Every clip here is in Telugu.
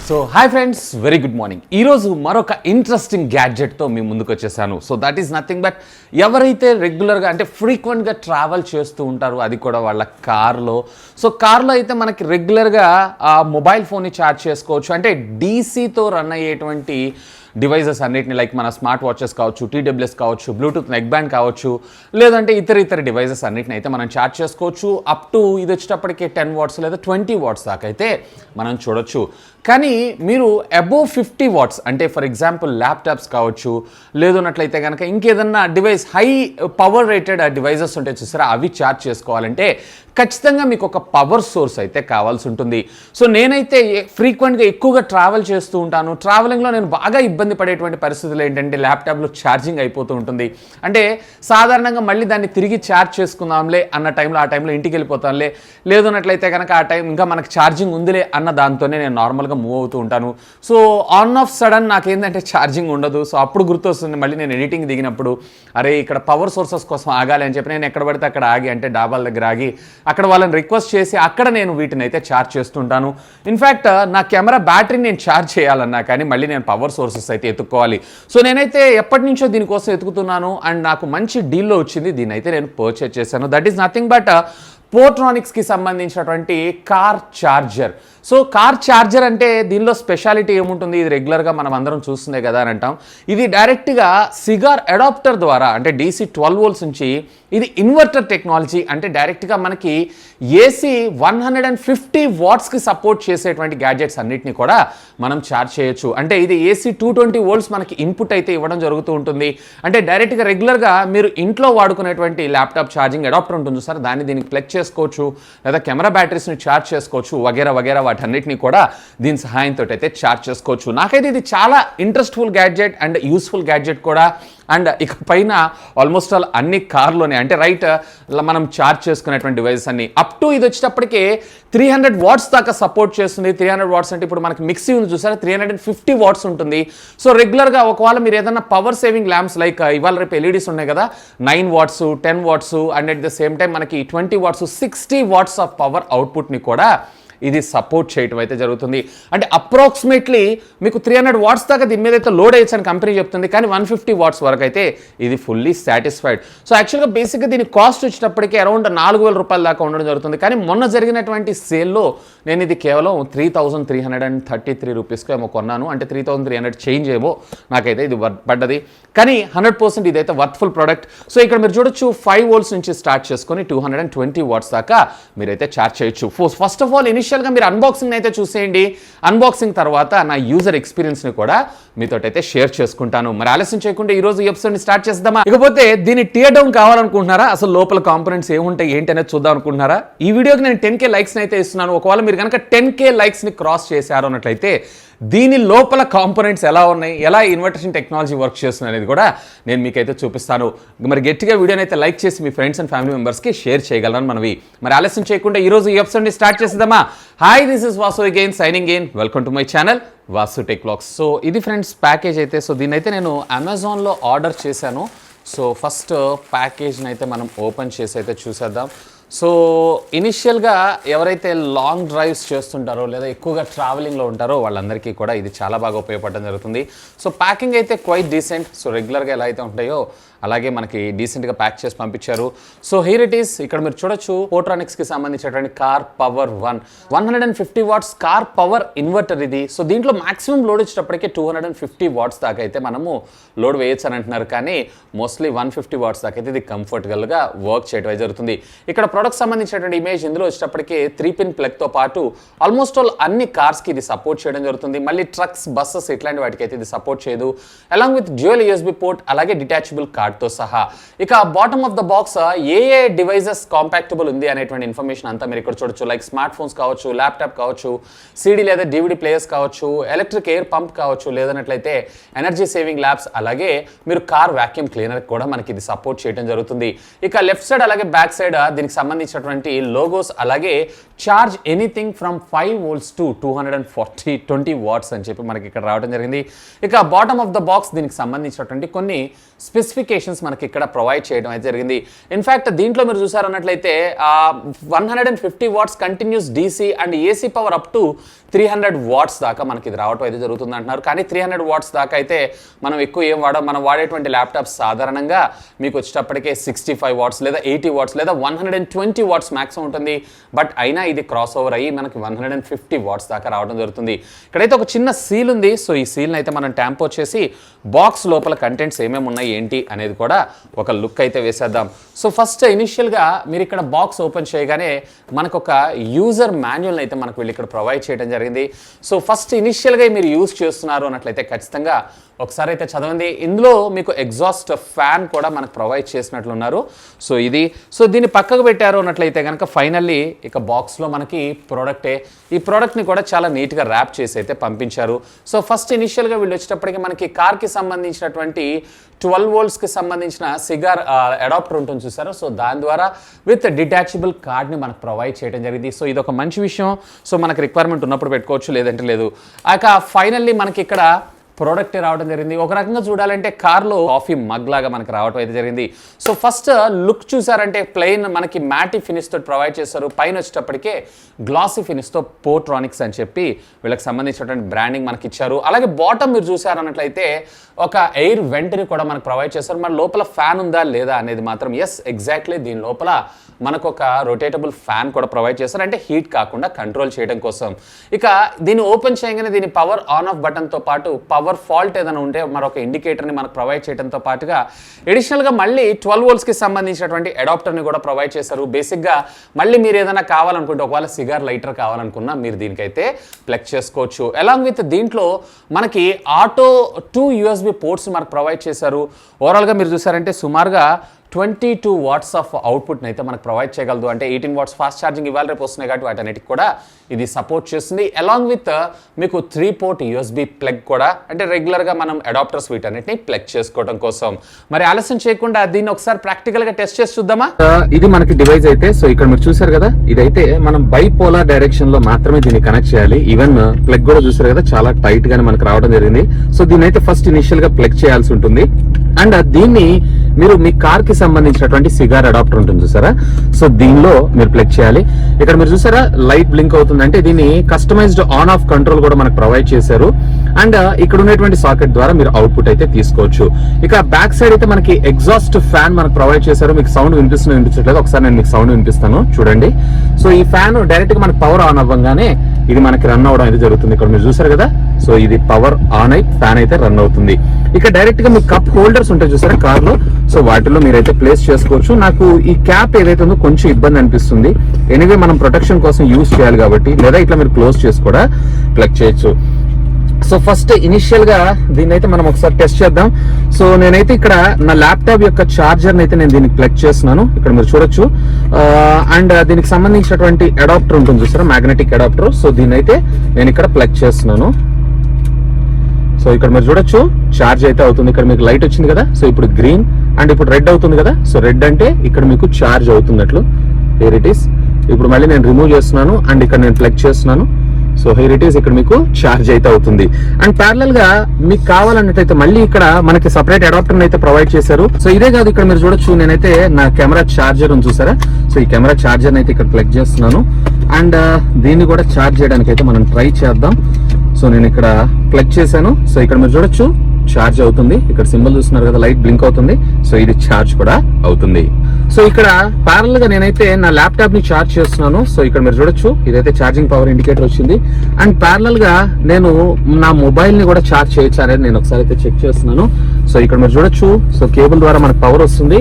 So hi friends, very good morning. ఈరోజు మరొక ఇంట్రెస్టింగ్ గ్యాడ్జెట్తో మీ ముందుకు వచ్చేసాను. So that is nothing but ఎవరైతే రెగ్యులర్గా అంటే ఫ్రీక్వెంట్గా ట్రావెల్ చేస్తూ ఉంటారో, అది కూడా వాళ్ళ కార్లో. సో కార్లో అయితే మనకి రెగ్యులర్గా మొబైల్ ఫోన్ని ఛార్జ్ చేసుకోవచ్చు. అంటే డీసీతో రన్ అయ్యేటువంటి డివైజెస్ అన్నిటిని, లైక్ మన స్మార్ట్ వాచెస్ కావచ్చు, టీడబ్ల్యూఎస్ కావచ్చు, బ్లూటూత్ నెక్ బ్యాండ్ కావచ్చు, లేదంటే ఇతర డివైజెస్ అన్నిటిని అయితే మనం ఛార్జ్ చేసుకోవచ్చు. అప్ టు ఇది వచ్చేటప్పటికే 10 వాట్స్ లేదా 20 వాట్స్ దాకా అయితే మనం చూడొచ్చు. కానీ మీరు అబోవ్ 50 వాట్స్ అంటే ఫర్ ఎగ్జాంపుల్ ల్యాప్టాప్స్ కావచ్చు, లేదన్నట్లయితే కనుక ఇంకేదన్నా device high power rated devices ఉంటాయి చూసారా, అవి ఛార్జ్ చేసుకోవాలంటే ఖచ్చితంగా మీకు ఒక పవర్ సోర్స్ అయితే కావాల్సి ఉంటుంది. సో నేనైతే ఫ్రీక్వెంట్గా ఎక్కువగా ట్రావెల్ చేస్తూ ఉంటాను. ట్రావెలింగ్లో నేను బాగా ఇబ్బంది పడేటువంటి పరిస్థితులు ఏంటంటే ల్యాప్టాప్లో ఛార్జింగ్ అయిపోతూ ఉంటుంది. అంటే సాధారణంగా మళ్ళీ దాన్ని తిరిగి ఛార్జ్ చేసుకుందాంలే అన్న టైంలో, ఆ టైంలో ఇంటికి వెళ్ళిపోతాంలే, లేదన్నట్లయితే కనుక ఆ టైం ఇంకా మనకు ఛార్జింగ్ ఉందిలే అన్న దాంతోనే నేను నార్మల్గా మూవ్ అవుతూ ఉంటాను. సో ఆన్ ఆఫ్ సడన్ నాకేంటంటే ఛార్జింగ్ ఉండదు. సో అప్పుడు గుర్తొస్తుంది మళ్ళీ నేను ఎడిటింగ్ దిగినప్పుడు, అరే ఇక్కడ పవర్ సోర్సెస్ కోసం ఆగాలి అని చెప్పి నేను ఎక్కడ పడితే అక్కడ ఆగి, అంటే డాబాల దగ్గర ఆగి అక్కడ వాళ్ళని రిక్వెస్ట్ చేసి అక్కడ నేను వీటిని అయితే ఛార్జ్ చేస్తుంటాను. ఇన్ఫ్యాక్ట్ నా కెమెరా బ్యాటరీని నేను ఛార్జ్ చేయాలన్నా కానీ మళ్ళీ నేను పవర్ సోర్సెస్ అయితే ఎత్తుక్కోవాలి. సో నేనైతే ఎప్పటి నుంచో దీనికోసం ఎత్తుకుతున్నాను అండ్ నాకు మంచి డీల్లో వచ్చింది. దీన్ని అయితే నేను పర్చేజ్ చేశాను. దట్ ఈస్ నథింగ్ బట్ పోర్ట్రానిక్స్కి సంబంధించినటువంటి car charger. So car charger అంటే దీనిలో స్పెషాలిటీ ఏముంటుంది, ఇది రెగ్యులర్గా మనం అందరం చూస్తుందే కదా అని అంటాం. ఇది డైరెక్ట్గా సిగార్ అడాప్టర్ ద్వారా, అంటే DC 12 వోల్ట్స్ నుంచి ఇది ఇన్వర్టర్ టెక్నాలజీ, అంటే డైరెక్ట్గా మనకి AC 150 వాట్స్కి సపోర్ట్ చేసేటువంటి గ్యాడ్జెట్స్ అన్నిటిని కూడా మనం ఛార్జ్ చేయొచ్చు. అంటే ఇది AC 220 వోల్ట్స్ మనకి ఇన్పుట్ అయితే ఇవ్వడం జరుగుతూ ఉంటుంది. అంటే డైరెక్ట్గా రెగ్యులర్గా మీరు ఇంట్లో వాడుకునేటువంటి ల్యాప్టాప్ ఛార్జింగ్ అడాప్టర్ ఉంటుంది సార్, దాన్ని దీనికి ప్లగ్ చేసుకోవచ్చు, లేదా కెమెరా బ్యాటరీస్ని ఛార్జ్ చేసుకోవచ్చు, వగేరా వాటన్నిటిని కూడా దీని సహాయంతో అయితే ఛార్జ్ చేసుకోవచ్చు. నాకైతే ఇది చాలా ఇంట్రెస్ట్ఫుల్ గ్యాడ్జెట్ అండ్ యూస్ఫుల్ గ్యాడ్జెట్ కూడా. అండ్ ఇక పైన ఆల్మోస్ట్ ఆల్ అన్ని కార్లోనే అంటే రైట్ మనం ఛార్జ్ చేసుకునేటువంటి డివైజెస్ అన్ని అప్ టు ఇది వచ్చేటప్పటికే 300 వాట్స్ దాకా సపోర్ట్ చేస్తుంది. 300 వాట్స్ అంటే ఇప్పుడు మనకి మిక్సీ ఉంది చూసారా, 350 వాట్స్ ఉంటుంది. సో రెగ్యులర్గా ఒకవేళ మీరు ఏదైనా పవర్ సేవింగ్ ల్యాంప్స్, లైక్ ఇవాళ రేపు LEDs ఉన్నాయి కదా, 9 watts 10 watts and at the same time మనకి 20 వాట్స్ 60 వాట్స్ ఆఫ్ పవర్ అవుట్పుట్ని కూడా ఇది సపోర్ట్ చేయటం అయితే జరుగుతుంది. అంటే అప్రాక్సిమేట్లీ మీకు 300 వాట్స్ దాకా దీని మీద అయితే లోడ్ అయ్యచ్చు అని కంపెనీ చెప్తుంది, కానీ 150 వాట్స్ వరకు అయితే ఇది ఫుల్లీ సాటిస్ఫైడ్. సో యాక్చువల్గా బేసిక్గా దీని కాస్ట్ వచ్చేటప్పటికి అరౌండ్ 4,000 రూపాయల దాకా ఉండడం జరుగుతుంది. కానీ మొన్న జరిగినటువంటి సేల్లో నేను ఇది కేవలం 3,333 రూపీస్కి ఏమో కొన్నాను. అంటే 3,300 చేంజ్ ఏమో నాకైతే ఇది పడ్డది. కానీ 100% ఇదైతే వర్త్ఫుల్ ప్రోడక్ట్. సో ఇక్కడ మీరు చూడొచ్చు 5 వోల్ట్స్ నుంచి స్టార్ట్ చేసుకొని 220 వాట్స్ దాకా మీరైతే ఛార్జ్ చేయొచ్చు. ఫస్ట్ ఆఫ్ ఆల్ ఇనిషియల్గా మీరు అన్బాక్సింగ్ అయితే చూసేయండి. అన్బాక్సింగ్ తర్వాత నా యూజర్ ఎక్స్పీరియన్స్ని కూడా మీతో అయితే షేర్ చేసుకుంటాను. మరి ఆలస్యం చేయకుండా ఈరోజు ఈ ఎపిసోడ్ని స్టార్ట్ చేద్దామా? ఇకపోతే దీన్ని టియర్ డౌన్ కావాలనుకుంటున్నారా, అసలు లోపల కాంపోనెంట్స్ ఏముంటాయి ఏంటి అనేది చూద్దాం అనుకుంటున్నారా? ఈ వీడియోకి నేను 10K లైక్స్ని అయితే ఇస్తున్నాను. ఒకవేళ మీరు కనుక 10K లైక్స్ని క్రాస్ చేశారు అన్నట్లయితే దీని లోపల కాంపోనెంట్స్ ఎలా ఉన్నాయి, ఎలా ఇన్వర్టేషన్ టెక్నాలజీ వర్క్ చేస్తుంది అనేది కూడా నేను మీకైతే చూపిస్తాను. మరి గట్టిగా వీడియోని అయితే లైక్ చేసి మీ ఫ్రెండ్స్ అండ్ ఫ్యామిలీ మెంబర్స్కి షేర్ చేయగలరని మనవి. మరి ఆలస్యం చేయకుండా ఈరోజు ఈ ఎపిసోడ్ని స్టార్ట్ చేద్దామా? Hi, this is Vasu again signing in. Welcome to my channel Vasu tech vlogs. So ఇది ఫ్రెండ్స్ ప్యాకేజ్ అయితే. సో దీన్ని అయితే నేను అమెజాన్లో ఆర్డర్ చేశాను. సో ఫస్ట్ ప్యాకేజ్ని అయితే మనం ఓపెన్ చేసి అయితే చూసేద్దాం. సో ఇనిషియల్గా ఎవరైతే లాంగ్ డ్రైవ్స్ చేస్తుంటారో లేదా ఎక్కువగా ట్రావెలింగ్లో ఉంటారో వాళ్ళందరికీ కూడా ఇది చాలా బాగా ఉపయోగపడడం జరుగుతుంది. సో ప్యాకింగ్ అయితే క్వైట్ డీసెంట్. సో రెగ్యులర్గా ఎలా అయితే ఉంటాయో అలాగే మనకి డీసెంట్గా ప్యాక్ చేసి పంపించారు. So here it is. ఇక్కడ మీరు చూడొచ్చు పోర్ట్రానిక్స్కి సంబంధించినటువంటి car power 150 watts car power inverter ఇది. సో దీంట్లో మాక్సిమం లోడ్ వచ్చేటప్పటికే 250 వాట్స్ దాకా అయితే మనము లోడ్ వేయచ్చు అని అంటున్నారు. కానీ మోస్ట్లీ 150 వాట్స్ దాకా అయితే ఇది కంఫర్టబుల్గా వర్క్ చేయడం జరుగుతుంది. ఇక్కడ ప్రొడక్ట్ సంబంధించినటువంటి ఇమేజ్ ఇందులో వచ్చేటప్పటికే 3-pin ప్లగ్తో పాటు ఆల్మోస్ట్ ఆల్ అన్ని కార్స్కి ఇది సపోర్ట్ చేయడం జరుగుతుంది. మళ్ళీ ట్రక్స్, బస్సెస్ ఇట్లాంటి వాటికి అయితే ఇది సపోర్ట్ చేయదు. Along with dual USB port, అలాగే డిటాచబుల్ కార్డ్ తో సహా. ఇక బాటమ్ ఆఫ్ ద బాక్స్ ఏ డివైజెస్ కాంపాక్టబుల్ ఉంది అనేటువంటి ఇన్ఫర్మేషన్ అంతా మీరు ఇక్కడ చూడొచ్చు. లైక్ స్మార్ట్ ఫోన్స్ కావచ్చు, ల్యాప్టాప్ కావచ్చు, CD లేదా DVD ప్లేయర్స్ కావచ్చు, ఎలక్ట్రిక్ ఎయిర్ పంప్ కావచ్చు, లేదన్నట్లయితే ఎనర్జీ సేవింగ్ ల్యాబ్స్, అలాగే మీరు కార్ వాక్యూమ్ క్లీనర్ కూడా మనకి ఇది సపోర్ట్ చేయడం జరుగుతుంది. ఇక లెఫ్ట్ సైడ్ అలాగే బ్యాక్ సైడ్ దీనికి సంబంధించినటువంటి లోగోస్ అలాగే charge anything from 5 volts to 220 watts అని చెప్పి మనకి ఇక్కడ రావడం జరిగింది. ఇక బాటమ్ ఆఫ్ ద బాక్స్ దీనికి సంబంధించినటువంటి కొన్ని స్పెసిఫికేషన్స్ మనకి ఇక్కడ ప్రొవైడ్ చేయడం అయితే జరిగింది. ఇన్ఫ్యాక్ట్ దీంట్లో మీరు చూసారన్నట్లయితే 150 watts continuous DC and AC power up to 300 watts దాకా మనకి ఇది రావడం అయితే జరుగుతుంది అంటున్నారు. కానీ 300 watts దాకా అయితే మనం ఎక్కువ ఏం మనం వాడేటువంటి ల్యాప్టాప్స్ సాధారణంగా మీకు వచ్చేటప్పటికే 65 watts లేదా 80 watts లేదా 120 watts మ్యాక్సిమం ఉంటుంది. బట్ అయినా ఇది క్రాస్ ఓవర్ అయ్యి మనకి 150 watts దాకా రావడం జరుగుతుంది. ఇక్కడైతే ఒక చిన్న సీల్ ఉంది. సో ఈ సీల్ని అయితే మనం ట్యాంప్ చేసి బాక్స్ లోపల కంటెంట్స్ ఏమేమి ఉన్నాయి ఏంటి అనేది కూడా ఒక లుక్ అయితే వేసేద్దాం. సో ఫస్ట్ ఇనిషియల్గా మీరు ఇక్కడ బాక్స్ ఓపెన్ చేయగానే మనకు ఒక యూజర్ మాన్యువల్ అయితే మనకు వీళ్ళు ఇక్కడ ప్రొవైడ్ చేయడం జరిగింది. సో ఫస్ట్ ఇనిషియల్గా మీరు యూజ్ చేస్తున్నారు అన్నట్లయితే ఖచ్చితంగా ఒకసారి అయితే చదవండి. ఇందులో మీకు ఎగ్జాస్ట్ ఫ్యాన్ కూడా మనకు ప్రొవైడ్ చేసినట్లున్నారు. సో దీన్ని పక్కకు పెట్టారు అన్నట్లయితే కనుక ఫైనల్లీ ఇక బాక్స్లో మనకి ఈ ప్రోడక్ట్ని కూడా చాలా నీట్గా ర్యాప్ చేసి అయితే పంపించారు. సో ఫస్ట్ ఇనిషియల్గా వీళ్ళు వచ్చేటప్పటికి మనకి కార్కి సంబంధించినటువంటి 12 voltsకి సంబంధించిన సిగార్ అడాప్టర్ ఉంటుంది చూసారు. సో దాని ద్వారా విత్ డిటాచబుల్ కార్డ్ని మనకు ప్రొవైడ్ చేయడం జరిగింది. సో ఇది ఒక మంచి విషయం. సో మనకు రిక్వైర్మెంట్ ఉన్నప్పుడు పెట్టుకోవచ్చు, లేదంటే లేదు. ఫైనల్లీ మనకి ఇక్కడ ప్రోడక్ట్ రావడం జరిగింది. ఒక రకంగా చూడాలంటే కార్లో కాఫీ మగ్ లాగా మనకి రావడం అయితే జరిగింది. సో ఫస్ట్ లుక్ చూసారంటే ప్లెయిన్ మనకి మ్యాటి ఫినిష్తో ప్రొవైడ్ చేస్తారు. పైన వచ్చేటప్పటికే గ్లాసీ ఫినిష్తో పోర్ట్రానిక్స్ అని చెప్పి వీళ్ళకి సంబంధించినటువంటి బ్రాండింగ్ మనకి ఇచ్చారు. అలాగే బాటమ్ మీరు చూసారన్నట్లయితే ఒక ఎయిర్ వెంట్ని కూడా మనకు ప్రొవైడ్ చేస్తారు. మన లోపల ఫ్యాన్ ఉందా లేదా అనేది మాత్రం ఎస్ ఎగ్జాక్ట్లీ దీని లోపల మనకు ఒక రొటేటబుల్ ఫ్యాన్ కూడా ప్రొవైడ్ చేస్తారు, అంటే హీట్ కాకుండా కంట్రోల్ చేయడం కోసం. ఇక దీన్ని ఓపెన్ చేయగానే దీని పవర్ ఆన్ ఆఫ్ బటన్తో పాటు పవర్ ఫాల్ట్ ఏదైనా ఉంటే మరొక ఇండికేటర్ని మనకు ప్రొవైడ్ చేయడంతో పాటుగా అడిషనల్గా మళ్ళీ 12 voltsకి సంబంధించినటువంటి అడాప్టర్ని కూడా ప్రొవైడ్ చేస్తారు. బేసిక్గా మళ్ళీ మీరు ఏదైనా కావాలనుకుంటే ఒకవేళ సిగార్ లైటర్ కావాలనుకున్నా మీరు దీనికైతే ప్లగ్ చేసుకోవచ్చు. అలాంగ్ విత్ దీంట్లో మనకి ఆటో 2 USB పోర్ట్స్ మనకు ప్రొవైడ్ చేశారు. ఓవరాల్గా మీరు చూసారంటే సుమారుగా 22 watts ఆఫ్ అవుట్పుట్ని అయితే మనకు ప్రొవైడ్ చేయగలదు. అంటే 18 watts ఫాస్ట్ ఛార్జింగ్ ఇవాళ రేపు వస్తున్నాయి కాబట్టి వాటన్నిటికి కూడా ఇది సపోర్ట్ చేస్తుంది. అలాంగ్ విత్ మీకు 3 port USB ప్లగ్ కూడా, అంటే రెగ్యులర్గా మనం అడాప్టర్స్ వీటన్నిటిని ప్లగ్ చేసుకోవడం కోసం. మరి ఆలస్యం చేయకుండా దీన్ని ఒకసారి ప్రాక్టికల్గా టెస్ట్ చేసి చూద్దామా. ఇది మనకి డివైస్ అయితే సో ఇక్కడ మీరు చూసారు కదా, ఇదైతే మనం బైపోలార్ డైరెక్షన్ లో మాత్రమే దీన్ని కనెక్ట్ చేయాలి. ఈవెన్ ప్లగ్ కూడా చూసారు కదా, చాలా టైట్ గానే మనకు రావడం జరిగింది. సో దీన్ని అయితే ఫస్ట్ ఇనిషియల్ గా ప్లగ్ చేయాల్సి ఉంటుంది. అండ్ దీన్ని మీరు మీ కార్ కి సంబంధించినటువంటి సిగార్ అడాప్టర్ ఉంటుంది చూసారా, సో దీనిలో మీరు ప్లగ్ చేయాలి. ఇక్కడ మీరు చూసారా లైట్ బ్లింక్ అవుతుందంటే దీన్ని కస్టమైజ్డ్ ఆన్ ఆఫ్ కంట్రోల్ కూడా మనకు ప్రొవైడ్ చేశారు. అండ్ ఇక్కడ ఉన్నటువంటి సాకెట్ ద్వారా మీరు అవుట్పుట్ అయితే తీసుకోవచ్చు. ఇక బ్యాక్ సైడ్ అయితే మనకి ఎగ్జాస్ట్ ఫ్యాన్ మనకు ప్రొవైడ్ చేశారు. మీకు సౌండ్ వినిపిస్తలేదు, ఒకసారి నేను మీకు సౌండ్ వినిపిస్తాను చూడండి. సో ఈ ఫ్యాన్ డైరెక్ట్ గా మనకి పవర్ ఆన్ అవ్వగానే ఇది మనకి రన్ అవడం అయితే జరుగుతుంది. ఇక్కడ మీరు చూసారు కదా, సో ఇది పవర్ ఆన్ అయి ఫ్యాన్ అయితే రన్ అవుతుంది. ఇక డైరెక్ట్ గా మీకు కప్ హోల్డర్స్ ఉంటాయి చూసారా కార్ లో, సో వాటిలో మీరైతే ప్లేస్ చేసుకోవచ్చు. నాకు ఈ క్యాప్ ఏదైతే ఉందో కొంచెం ఇబ్బంది అనిపిస్తుంది. ఎనీవే మనం ప్రొటెక్షన్ కోసం యూజ్ చేయాలి కాబట్టి, లేదా ఇట్లా మీరు క్లోజ్ చేసి కూడా ప్లగ్ చేయొచ్చు. సో ఫస్ట్ ఇనిషియల్ గా దీన్ని అయితే మనం ఒకసారి టెస్ట్ చేద్దాం. సో నేనైతే ఇక్కడ నా ల్యాప్టాప్ యొక్క చార్జర్ అయితే నేను దీనికి ప్లగ్ చేస్తున్నాను. ఇక్కడ మీరు చూడొచ్చు. అండ్ దీనికి సంబంధించినటువంటి అడాప్టర్ ఉంటుంది చూసారా, మ్యాగ్నెటిక్ అడాప్టర్. సో దీన్ని అయితే నేను ఇక్కడ ప్లగ్ చేస్తున్నాను. సో ఇక్కడ మీరు చూడొచ్చు ఛార్జ్ అయితే అవుతుంది. ఇక్కడ మీకు లైట్ వచ్చింది కదా, సో ఇప్పుడు గ్రీన్ అండ్ ఇప్పుడు రెడ్ అవుతుంది కదా. సో రెడ్ అంటే ఇక్కడ మీకు ఛార్జ్ అవుతున్నట్లు. Here it is. ఇప్పుడు మళ్ళీ నేను రిమూవ్ చేస్తున్నాను అండ్ ఇక్కడ నేను ప్లగ్ చేస్తున్నాను. సో హియర్ ఇట్ ఈస్, ఇక్కడ మీకు ఛార్జ్ అయితే అవుతుంది. అండ్ ప్యారలల్ గా మీకు కావాలన్నట్టయితే మళ్ళీ ఇక్కడ మనకి సపరేట్ అడాప్టర్ అయితే ప్రొవైడ్ చేశారు. సో ఇదే కాదు, ఇక్కడ మీరు చూడొచ్చు నేనైతే నా కెమెరా ఛార్జర్ ఉంది చూసారా. సో ఈ కెమెరా ఛార్జర్ అయితే ఇక్కడ ప్లగ్ చేస్తున్నాను. అండ్ దీన్ని కూడా ఛార్జ్ చేయడానికి అయితే మనం ట్రై చేద్దాం. సో నేను ఇక్కడ ప్లగ్ చేశాను. సో ఇక్కడ మీరు చూడొచ్చు ఛార్జ్ అవుతుంది. ఇక్కడ సింబల్ చూస్తున్నారు కదా, లైట్ బ్లింక్ అవుతుంది. సో ఇది ఛార్జ్ కూడా అవుతుంది. సో ఇక్కడ ప్యారల్ గా నేనైతే నా ల్యాప్టాప్ ని ఛార్జ్ చేస్తున్నాను. సో ఇక్కడ మీరు చూడొచ్చు ఇదైతే ఛార్జింగ్ పవర్ ఇండికేటర్ వచ్చింది. అండ్ ప్యారల్ గా నేను నా మొబైల్ ని కూడా ఛార్జ్ చేయొచ్చు అనేది నేను ఒకసారి అయితే చెక్ చేస్తున్నాను. సో ఇక్కడ మీరు చూడొచ్చు, సో కేబుల్ ద్వారా మనకు పవర్ వస్తుంది.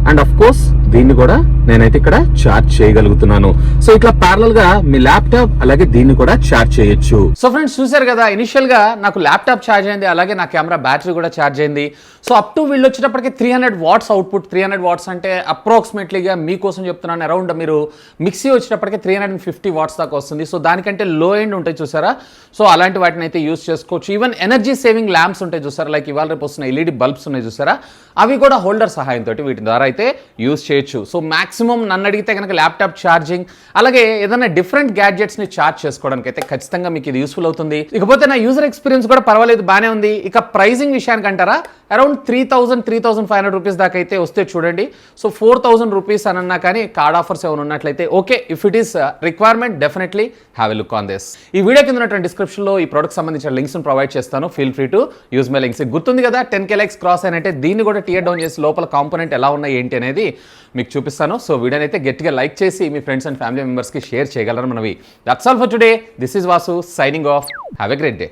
అండ్ అఫ్ కోర్స్ దీన్ని కూడా నేనైతే ఇక్కడ ఛార్జ్ చేయగలుగుతున్నాను. సో ఇట్లా ప్యారలల్ గా మీ ల్యాప్టాప్ అలాగే దీన్ని కూడా ఛార్జ్ చేయొచ్చు. సో ఫ్రెండ్స్ చూసారు కదా, ఇనిషియల్ గా నాకు ల్యాప్టాప్ ఛార్జ్ అయింది, అలాగే నా కెమెరా బ్యాటరీ కూడా ఛార్జ్ అయింది. సో అప్ టు వీళ్ళు వచ్చేటప్పటికి 300 watts అవుట్పుట్. 300 watts అంటే అప్రాక్సిమేట్లీగా మీకోసం చెప్తున్నాను, అరౌండ్ మీరు మిక్సీ వచ్చేటప్పటికి 350 watts దాకా వస్తుంది. సో దానికంటే లో ఎండ్ ఉంటాయి చూసారా, సో అలాంటి వాటిని అయితే యూజ్ చేసుకోవచ్చు. ఈవెన్ ఎనర్జీ సేవింగ్ ల్యాంప్స్ ఉంటాయి చూసారా, లైక్ ఇవాళ రేపు వస్తున్న LED బల్బ్స్ ఉన్నాయి చూసారా, అవి కూడా హోల్డర్ సహాయంతో వీటి ద్వారా అయితే అయితే యూస్ చేయొచ్చు. సో మాక్సిమం నన్ను అడిగితే కనుక ల్యాప్టాప్ ఛార్జింగ్ అలాగే ఏదైనా డిఫరెంట్ గ్యాడ్జెట్స్ని ఛార్జ్ చేసుకోవడానికి అయితే ఖచ్చితంగా మీకు ఇది యూస్ఫుల్ అవుతుంది. ఇకపోతే నా యూజర్ ఎక్స్పీరియన్స్ కూడా పర్వాలేదు, బాగానే ఉంది. ఇక ప్రైజింగ్ విషయానికి అంటారా, అరౌండ్ 3,000-3,500 రూపీస్ దాకా అయితే వస్తే చూడండి. సో 4,000 రూపీస్ అని అన్నా కానీ కార్డ్ ఆఫర్స్ ఏమైనా ఉన్నట్లయితే okay, if it is requirement definitely have a look on this. ఈ వీడియో కింద ఉన్నటువంటి డిస్క్రిప్షన్లో ఈ ప్రోడక్ట్ సంబంధించిన లింక్స్ ప్రొవైడ్ చేస్తాను. Feel free to use my links. గుర్తుంది కదా 10K లైక్స్ క్రాస్ అయినట్టే దీన్ని కూడా టియర్ డౌన్ చేసి లోపల కాంపోనెంట్ ఎలా ఉన్నాయి ఏంటి అనేది మీకు చూపిస్తాను. సో వీడియోని అయితే గట్టిగా లైక్ చేసి మీ ఫ్రెండ్స్ అండ్ ఫ్యామిలీ మెంబర్స్కి షేర్ చేయగలరు మనవి. That's all for today. This is Vasu signing off. Have a great day.